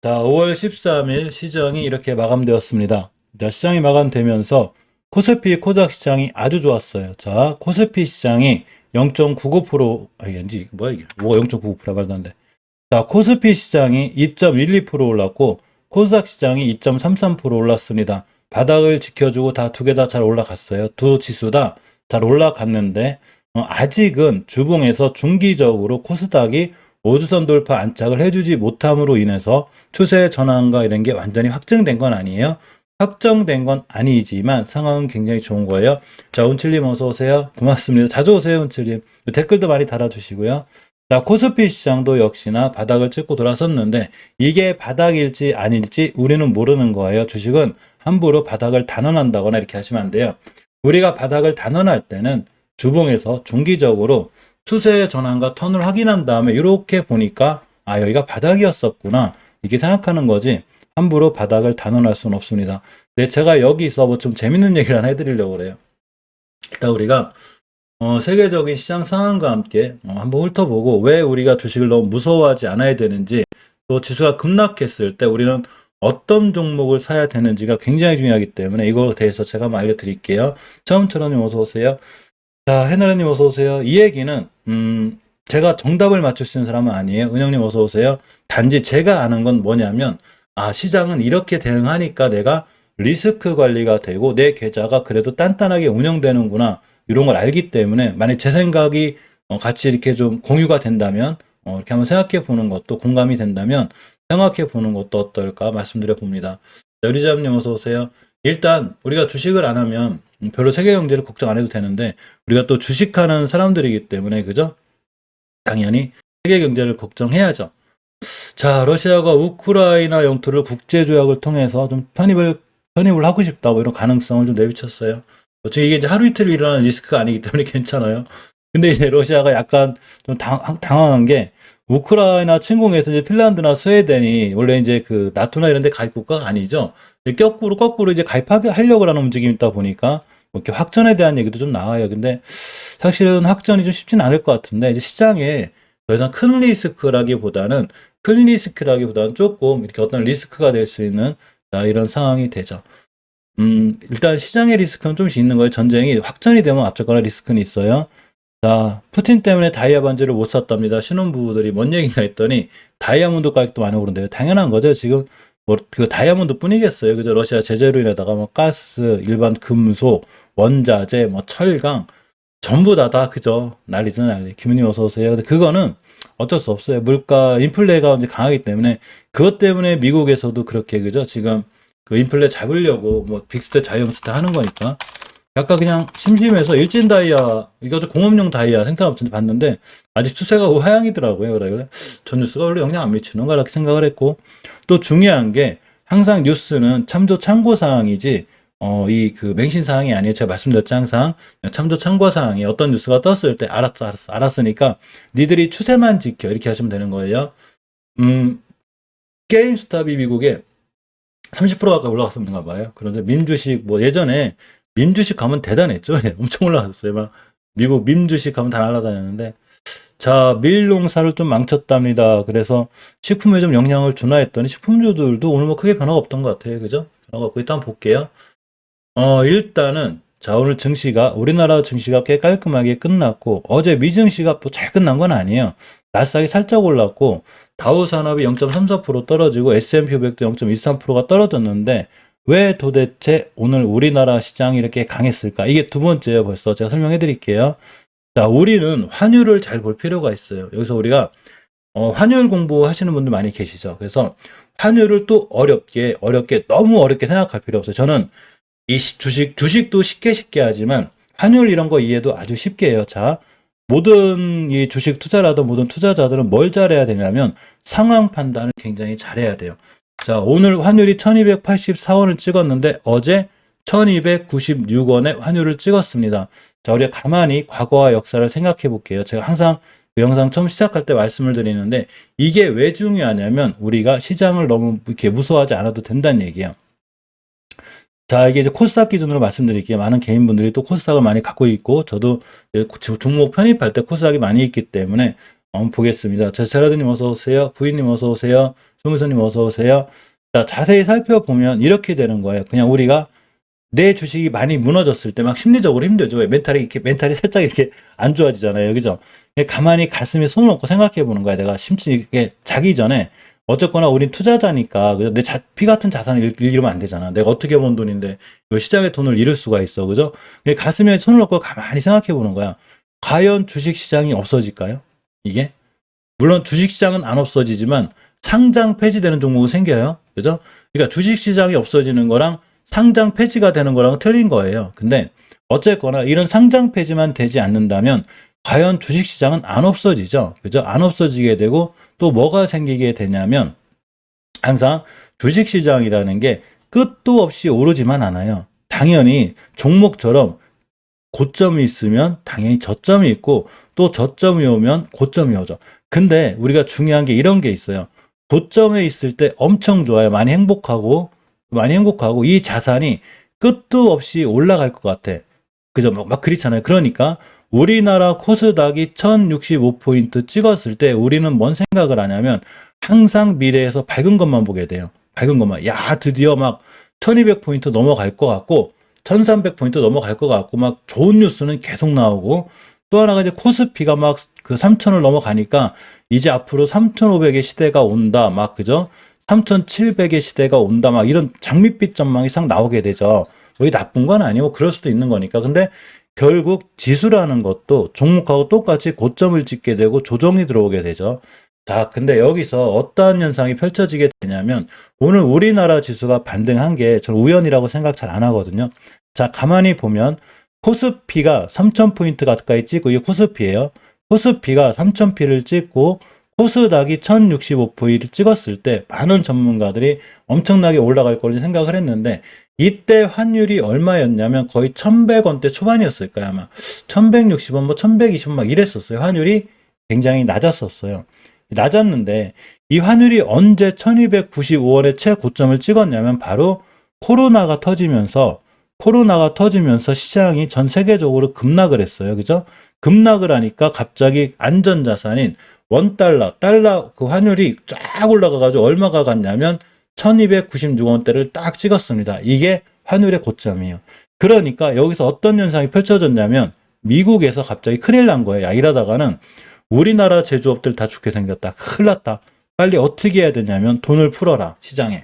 자, 5월 13일 시장이 이렇게 마감되었습니다. 자, 시장이 마감되면서 코스피 코스닥 시장이 아주 좋았어요. 자, 코스피 시장이 0.99%, 아니, 뭐야 이게? 뭐가 0.99%야 말도 안 돼. 자, 코스피 시장이 2.12% 올랐고, 코스닥 시장이 2.33% 올랐습니다. 바닥을 지켜주고 다 두 개 다 잘 올라갔어요. 두 지수 다 잘 올라갔는데, 아직은 주봉에서 중기적으로 코스닥이 5주선 돌파 안착을 해주지 못함으로 인해서 추세 전환과 이런 게 완전히 확정된 건 아니에요. 확정된 건 아니지만 상황은 굉장히 좋은 거예요. 자, 운칠님 어서 오세요. 고맙습니다. 자주 오세요, 운칠님. 댓글도 많이 달아주시고요. 자, 코스피 시장도 역시나 바닥을 찍고 돌아섰는데 이게 바닥일지 아닐지 우리는 모르는 거예요. 주식은 함부로 바닥을 단언한다거나 이렇게 하시면 안 돼요. 우리가 바닥을 단언할 때는 주봉에서 중기적으로 추세 전환과 턴을 확인한 다음에 이렇게 보니까 아, 여기가 바닥이었었구나 이렇게 생각하는 거지 함부로 바닥을 단언할 수는 없습니다. 근데 제가 여기서 뭐 좀 재밌는 얘기를 하나 해드리려고 그래요. 일단 우리가 세계적인 시장 상황과 함께 한번 훑어보고 왜 우리가 주식을 너무 무서워하지 않아야 되는지 또 지수가 급락했을 때 우리는 어떤 종목을 사야 되는지가 굉장히 중요하기 때문에 이거에 대해서 제가 한번 알려드릴게요. 처음처럼 어서 오세요. 자, 해나라님 어서 오세요. 이 얘기는 제가 정답을 맞출 수 있는 사람은 아니에요. 은영님 어서 오세요. 단지 제가 아는 건 뭐냐면 아, 시장은 이렇게 대응하니까 내가 리스크 관리가 되고 내 계좌가 그래도 단단하게 운영되는구나 이런 걸 알기 때문에 만약 제 생각이 같이 이렇게 좀 공유가 된다면 이렇게 한번 생각해 보는 것도 공감이 된다면 생각해 보는 것도 어떨까 말씀드려 봅니다. 여리잡님 어서 오세요. 일단 우리가 주식을 안 하면 별로 세계 경제를 걱정 안 해도 되는데 우리가 또 주식하는 사람들이기 때문에 그죠? 당연히 세계 경제를 걱정해야죠. 자, 러시아가 우크라이나 영토를 국제 조약을 통해서 좀 편입을 하고 싶다 뭐 이런 가능성을 좀 내비쳤어요. 어차피 이게 이제 하루 이틀 일어나는 리스크가 아니기 때문에 괜찮아요. 근데 이제 러시아가 약간 좀 당황한 게 우크라이나 침공해서 이제 핀란드나 스웨덴이 원래 이제 그 나토나 이런 데 가입 국가가 아니죠. 거꾸로 이제 가입하려고 하는 움직임이 있다 보니까 뭐 이렇게 확전에 대한 얘기도 좀 나와요. 근데 사실은 확전이 좀 쉽진 않을 것 같은데 이제 시장에 더 이상 큰 리스크라기보다는 조금 이렇게 어떤 리스크가 될 수 있는 이런 상황이 되죠. 일단 시장의 리스크는 좀씩 있는 거예요. 전쟁이 확전이 되면 어쨌거나 리스크는 있어요. 자, 푸틴 때문에 다이아 반지를 못 샀답니다. 신혼부부들이 뭔 얘기가 했더니 다이아몬드 가격도 많이 오른대요. 당연한 거죠. 지금 뭐 그 다이아몬드 뿐이겠어요. 그죠? 러시아 제재로 인해다가 뭐 가스, 일반 금속, 원자재, 뭐 철강 전부 다 그죠? 난리죠, 난리. 김은희 어서 오세요. 근데 그거는 어쩔 수 없어요. 물가 인플레가 이제 강하기 때문에 그것 때문에 미국에서도 그렇게 그죠? 지금 그 인플레 잡으려고 뭐 빅스텝 자이언트스텝 하는 거니까 약간 그냥 심심해서 일진 다이아 이것도 공업용 다이아 생산업체인데 봤는데 아직 추세가 하향이더라고요. 그래 전 뉴스가 원래 영향 안 미치는가 이렇게 생각을 했고 또 중요한 게 항상 뉴스는 참고 사항이지 이 그 맹신 사항이 아니에요. 제가 말씀드렸죠. 항상 참고 사항이 어떤 뉴스가 떴을 때 알았으니까 니들이 추세만 지켜 이렇게 하시면 되는 거예요. 게임스탑이 미국에 30% 가까이 올라갔었는가 봐요. 그런데 밈주식 뭐 예전에 밈주식 가면 대단했죠. 엄청 올라갔어요. 막 미국 밈주식 가면 다 날아다녔는데 자, 밀농사를 좀 망쳤답니다. 그래서 식품에 좀 영향을 주나 했더니 식품주들도 오늘 뭐 크게 변화가 없던 것 같아요. 그죠? 변화가 없고 일단 볼게요. 일단은 자, 오늘 우리나라 증시가 꽤 깔끔하게 끝났고 어제 미증시가 또 잘 끝난 건 아니에요. 나스닥이 살짝 올랐고 다우 산업이 0.34% 떨어지고 S&P 500도 0.23%가 떨어졌는데 왜 도대체 오늘 우리나라 시장이 이렇게 강했을까? 이게 두 번째예요. 벌써 제가 설명해 드릴게요. 자, 우리는 환율을 잘 볼 필요가 있어요. 여기서 우리가 환율 공부하시는 분들 많이 계시죠. 그래서 환율을 또 너무 어렵게 생각할 필요 없어요. 저는 이 주식도 쉽게 하지만 환율 이런 거 이해도 아주 쉽게 해요. 자, 모든 이 주식 투자라든 모든 투자자들은 뭘 잘해야 되냐면 상황 판단을 굉장히 잘해야 돼요. 자, 오늘 환율이 1284원을 찍었는데 어제 1296원의 환율을 찍었습니다. 자, 우리가 가만히 과거와 역사를 생각해 볼게요. 제가 항상 그 영상 처음 시작할 때 말씀을 드리는데 이게 왜 중요하냐면 우리가 시장을 너무 이렇게 무서워하지 않아도 된다는 얘기예요. 자, 이게 이제 코스닥 기준으로 말씀드릴게요. 많은 개인분들이 또 코스닥을 많이 갖고 있고, 저도 종목 편입할 때 코스닥이 많이 있기 때문에 한번 보겠습니다. 제라드님 어서 오세요. 부인님 어서 오세요. 송유선님 어서 오세요. 자, 자세히 살펴보면 이렇게 되는 거예요. 그냥 우리가 내 주식이 많이 무너졌을 때 막 심리적으로 힘들죠. 왜 멘탈이 살짝 이렇게 안 좋아지잖아요. 그죠? 가만히 가슴에 손을 얹고 생각해 보는 거야. 내가 심지 이게 자기 전에 어쨌거나 우린 투자자니까 그죠? 피 같은 자산을 잃으면 안 되잖아. 내가 어떻게 번 돈인데 이거 시장의 돈을 잃을 수가 있어. 그죠? 가슴에 손을 얹고 가만히 생각해 보는 거야. 과연 주식 시장이 없어질까요? 이게? 물론 주식 시장은 안 없어지지만 상장 폐지되는 종목은 생겨요. 그죠? 그러니까 주식 시장이 없어지는 거랑 상장 폐지가 되는 거랑 틀린 거예요. 근데 어쨌거나 이런 상장 폐지만 되지 않는다면 과연 주식 시장은 안 없어지죠. 그죠? 안 없어지게 되고 또 뭐가 생기게 되냐면 항상 주식 시장이라는 게 끝도 없이 오르지만 않아요. 당연히 종목처럼 고점이 있으면 당연히 저점이 있고 또 저점이 오면 고점이 오죠. 근데 우리가 중요한 게 이런 게 있어요. 고점에 있을 때 엄청 좋아요. 많이 행복하고 이 자산이 끝도 없이 올라갈 것 같아. 그죠? 막 그렇잖아요. 그러니까 우리나라 코스닥이 1065포인트 찍었을 때 우리는 뭔 생각을 하냐면 항상 미래에서 밝은 것만 보게 돼요. 밝은 것만. 야, 드디어 막 1200포인트 넘어갈 것 같고 1300포인트 넘어갈 것 같고 막 좋은 뉴스는 계속 나오고 또 하나가 이제 코스피가 막 그 3000을 넘어가니까 이제 앞으로 3500의 시대가 온다. 막 그죠? 3700의 시대가 온다. 막 이런 장밋빛 전망이 상 나오게 되죠. 뭐 이게 나쁜 건 아니고 그럴 수도 있는 거니까. 근데 결국 지수라는 것도 종목하고 똑같이 고점을 찍게 되고 조정이 들어오게 되죠. 자, 근데 여기서 어떠한 현상이 펼쳐지게 되냐면 오늘 우리나라 지수가 반등한 게 저는 우연이라고 생각 잘 안 하거든요. 자, 가만히 보면 코스피가 3000포인트 가까이 찍고 이게 코스피예요. 코스피가 3000피를 찍고 코스닥이 1065포인트를 찍었을 때 많은 전문가들이 엄청나게 올라갈 거라고 생각을 했는데 이때 환율이 얼마였냐면 거의 1100원대 초반이었을 거예요. 아마 1160원, 뭐 1120원 막 이랬었어요. 환율이 굉장히 낮았었어요. 낮았는데 이 환율이 언제 1295원의 최고점을 찍었냐면 바로 코로나가 터지면서 시장이 전 세계적으로 급락을 했어요. 그죠? 급락을 하니까 갑자기 안전자산인 원달러, 그 환율이 쫙 올라가가지고 얼마가 갔냐면 1296원대를 딱 찍었습니다. 이게 환율의 고점이에요. 그러니까 여기서 어떤 현상이 펼쳐졌냐면 미국에서 갑자기 큰일 난 거예요. 야, 이러다가는 우리나라 제조업들 다 죽게 생겼다. 큰일 났다. 빨리 어떻게 해야 되냐면 돈을 풀어라. 시장에.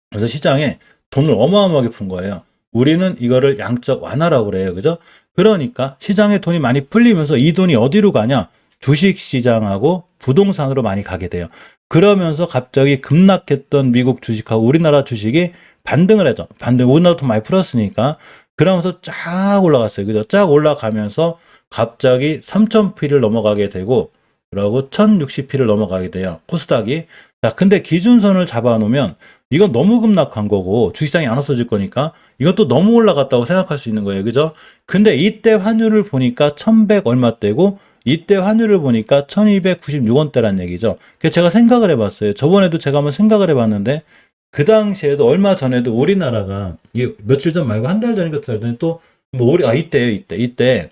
그래서 시장에 돈을 어마어마하게 푼 거예요. 우리는 이거를 양적 완화라고 그래요. 그죠? 그러니까 시장에 돈이 많이 풀리면서 이 돈이 어디로 가냐? 주식시장하고 부동산으로 많이 가게 돼요. 그러면서 갑자기 급락했던 미국 주식하고 우리나라 주식이 반등을 하죠. 우리나라 돈 많이 풀었으니까. 그러면서 쫙 올라갔어요. 그죠? 쫙 올라가면서 갑자기 3000피를 넘어가게 되고, 그러고 1060피를 넘어가게 돼요. 코스닥이. 자, 근데 기준선을 잡아놓으면 이건 너무 급락한 거고 주식시장이 안 없어질 거니까 이것도 너무 올라갔다고 생각할 수 있는 거예요. 그죠? 근데 이때 환율을 보니까 1100 얼마대고 이때 환율을 보니까 1296원대란 얘기죠. 그래서 제가 생각을 해봤어요. 저번에도 제가 한번 생각을 해봤는데 그 당시에도 얼마 전에도 우리나라가 이게 며칠 전 말고 한 달 전인가 또뭐 이때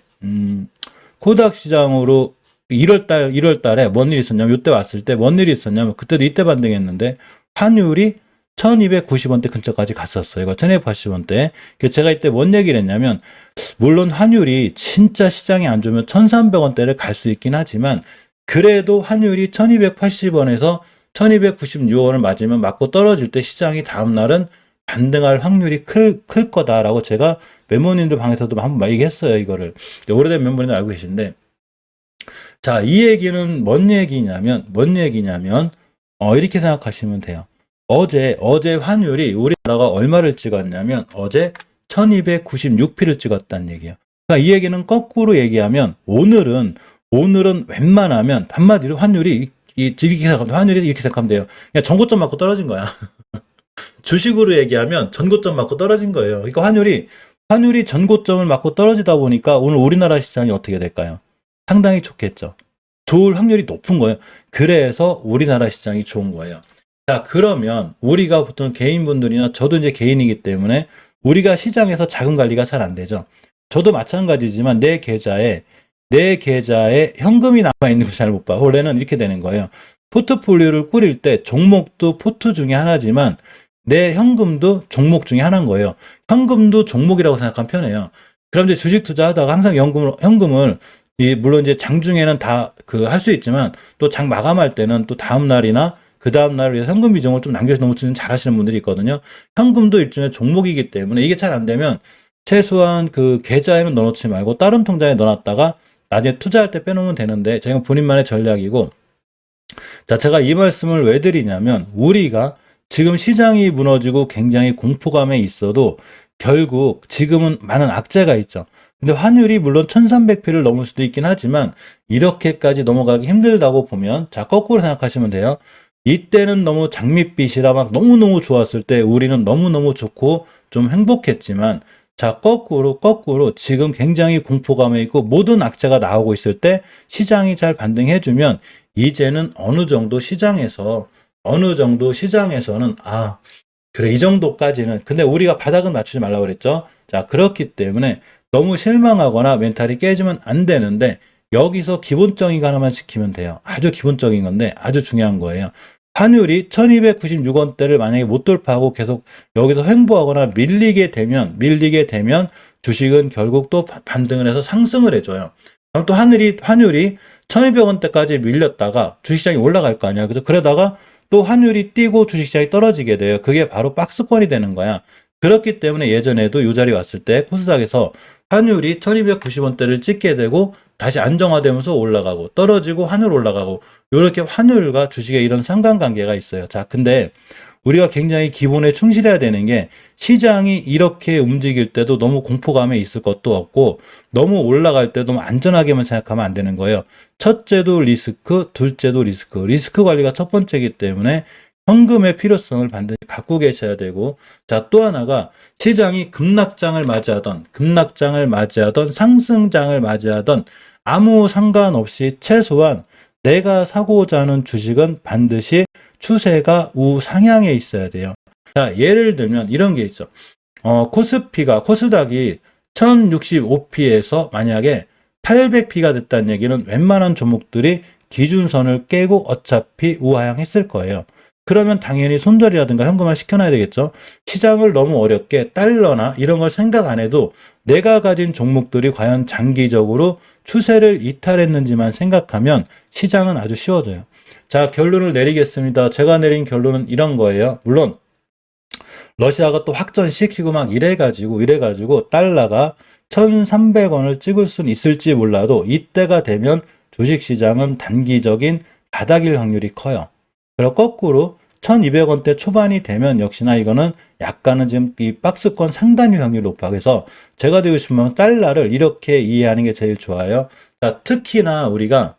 코스닥 시장으로 1월 달에 뭔 일이 있었냐면 이때 왔을 때 뭔 일이 있었냐면 그때도 이때 반등했는데 환율이 1290원대 근처까지 갔었어요. 이거 1280원대. 제가 이때 뭔 얘기를 했냐면 물론 환율이 진짜 시장이 안 좋으면 1300원대를 갈 수 있긴 하지만 그래도 환율이 1280원에서 1296원을 맞고 떨어질 때 시장이 다음날은 반등할 확률이 클 거다라고 제가 멤버님들 방에서도 한번 얘기했어요. 이거를. 오래된 멤버님들 알고 계신데 자, 이 얘기는 뭔 얘기냐면 이렇게 생각하시면 돼요. 어제 환율이 우리나라가 얼마를 찍었냐면 어제 1296피를 찍었다는 얘기예요. 그러니까 이 얘기는 거꾸로 얘기하면 오늘은 웬만하면 한마디로 환율이 이렇게 생각하면 돼요. 그냥 전고점 맞고 떨어진 거야. 주식으로 얘기하면 전고점 맞고 떨어진 거예요. 그러니까 환율이 전고점을 맞고 떨어지다 보니까 오늘 우리나라 시장이 어떻게 될까요? 상당히 좋겠죠. 좋을 확률이 높은 거예요. 그래서 우리나라 시장이 좋은 거예요. 자, 그러면 우리가 보통 개인분들이나 저도 이제 개인이기 때문에 우리가 시장에서 자금 관리가 잘 안 되죠. 저도 마찬가지지만 내 계좌에 현금이 남아 있는 걸 잘 못 봐. 원래는 이렇게 되는 거예요. 포트폴리오를 꾸릴 때 종목도 포트 중에 하나지만 내 현금도 종목 중에 하나인 거예요. 현금도 종목이라고 생각하면 편해요. 그럼 이제 주식 투자하다가 항상 현금을 물론 이제 장중에는 다 할 수 있지만 또 장 마감할 때는 또 다음 날이나 그 다음 날을 위해서 현금 비중을 좀 남겨서 놓치는 잘 하시는 분들이 있거든요. 현금도 일종의 종목이기 때문에 이게 잘 안 되면 최소한 그 계좌에는 넣어놓지 말고 다른 통장에 넣어놨다가 나중에 투자할 때 빼놓으면 되는데 제가 본인만의 전략이고, 자, 제가 이 말씀을 왜 드리냐면 우리가 지금 시장이 무너지고 굉장히 공포감에 있어도 결국 지금은 많은 악재가 있죠. 근데 환율이 물론 1300피를 넘을 수도 있긴 하지만 이렇게까지 넘어가기 힘들다고 보면, 자, 거꾸로 생각하시면 돼요. 이때는 너무 장밋빛이라 막 너무너무 좋았을 때 우리는 너무너무 좋고 좀 행복했지만, 자, 거꾸로 지금 굉장히 공포감에 있고 모든 악재가 나오고 있을 때 시장이 잘 반등해주면 이제는 어느 정도 시장에서는 그래, 이 정도까지는. 근데 우리가 바닥은 맞추지 말라고 그랬죠. 자, 그렇기 때문에 너무 실망하거나 멘탈이 깨지면 안 되는데 여기서 기본적인 거 하나만 지키면 돼요. 아주 기본적인 건데 아주 중요한 거예요. 환율이 1296원대를 만약에 못 돌파하고 계속 여기서 횡보하거나 밀리게 되면 주식은 결국 또 반등을 해서 상승을 해줘요. 그럼 또 환율이 1200원대까지 밀렸다가 주식시장이 올라갈 거 아니야. 그죠? 그러다가 또 환율이 뛰고 주식시장이 떨어지게 돼요. 그게 바로 박스권이 되는 거야. 그렇기 때문에 예전에도 이 자리 왔을 때 코스닥에서 환율이 1290원대를 찍게 되고 다시 안정화되면서 올라가고 떨어지고 환율 올라가고, 이렇게 환율과 주식에 이런 상관관계가 있어요. 자, 근데 우리가 굉장히 기본에 충실해야 되는 게, 시장이 이렇게 움직일 때도 너무 공포감에 있을 것도 없고 너무 올라갈 때 너무 안전하게만 생각하면 안 되는 거예요. 첫째도 리스크, 둘째도 리스크 관리가 첫 번째이기 때문에 현금의 필요성을 반드시 갖고 계셔야 되고, 자, 또 하나가 시장이 급락장을 맞이하던 상승장을 맞이하던 아무 상관없이 최소한 내가 사고자 하는 주식은 반드시 추세가 우상향에 있어야 돼요. 자, 예를 들면 이런 게 있죠. 코스닥이 1065피에서 만약에 800피가 됐다는 얘기는 웬만한 종목들이 기준선을 깨고 어차피 우하향했을 거예요. 그러면 당연히 손절이라든가 현금화 시켜놔야 되겠죠. 시장을 너무 어렵게 달러나 이런 걸 생각 안 해도 내가 가진 종목들이 과연 장기적으로 추세를 이탈했는지만 생각하면 시장은 아주 쉬워져요. 자, 결론을 내리겠습니다. 제가 내린 결론은 이런 거예요. 물론 러시아가 또 확전시키고 막 이래가지고 달러가 1300원을 찍을 수는 있을지 몰라도 이때가 되면 주식시장은 단기적인 바닥일 확률이 커요. 그리고 거꾸로 1200원대 초반이 되면 역시나 이거는 약간은 지금 이 박스권 상단일 확률이 높아. 그래서 제가 드리고 싶은 건 달러를 이렇게 이해하는 게 제일 좋아요. 자, 특히나 우리가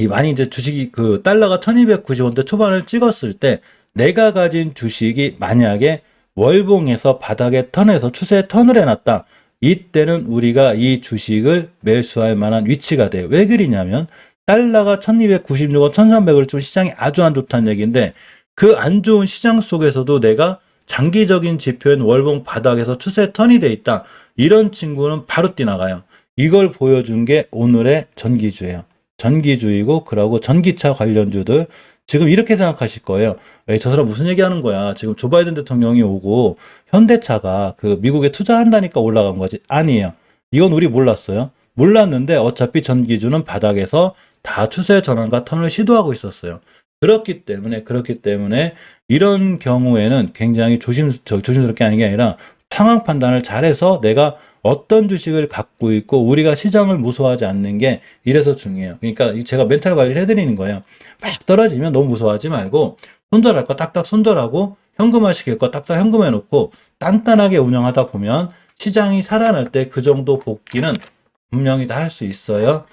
많이 이제 주식이 달러가 1290원대 초반을 찍었을 때 내가 가진 주식이 만약에 월봉에서 바닥에 턴해서 추세 턴을 해놨다. 이때는 우리가 이 주식을 매수할 만한 위치가 돼요. 왜 그러냐면 달러가 1296원, 1300을 좀 시장이 아주 안 좋다는 얘기인데, 그 안 좋은 시장 속에서도 내가 장기적인 지표인 월봉 바닥에서 추세 턴이 돼 있다. 이런 친구는 바로 뛰나가요. 이걸 보여준 게 오늘의 전기주예요. 전기주이고, 그러고 전기차 관련주들 지금 이렇게 생각하실 거예요. 에이, 저 사람 무슨 얘기하는 거야. 지금 조 바이든 대통령이 오고 현대차가 미국에 투자한다니까 올라간 거지. 아니에요. 이건 우리 몰랐어요. 몰랐는데 어차피 전기주는 바닥에서 다 추세 전환과 턴을 시도하고 있었어요. 그렇기 때문에 이런 경우에는 굉장히 조심스럽게 하는 게 아니라 상황 판단을 잘해서 내가 어떤 주식을 갖고 있고 우리가 시장을 무서워하지 않는 게 이래서 중요해요. 그러니까 제가 멘탈 관리를 해드리는 거예요. 막 떨어지면 너무 무서워하지 말고 손절할 거 딱딱 손절하고 현금화 시킬 거 딱딱 현금해 놓고 단단하게 운영하다 보면 시장이 살아날 때 그 정도 복귀는 분명히 다 할 수 있어요.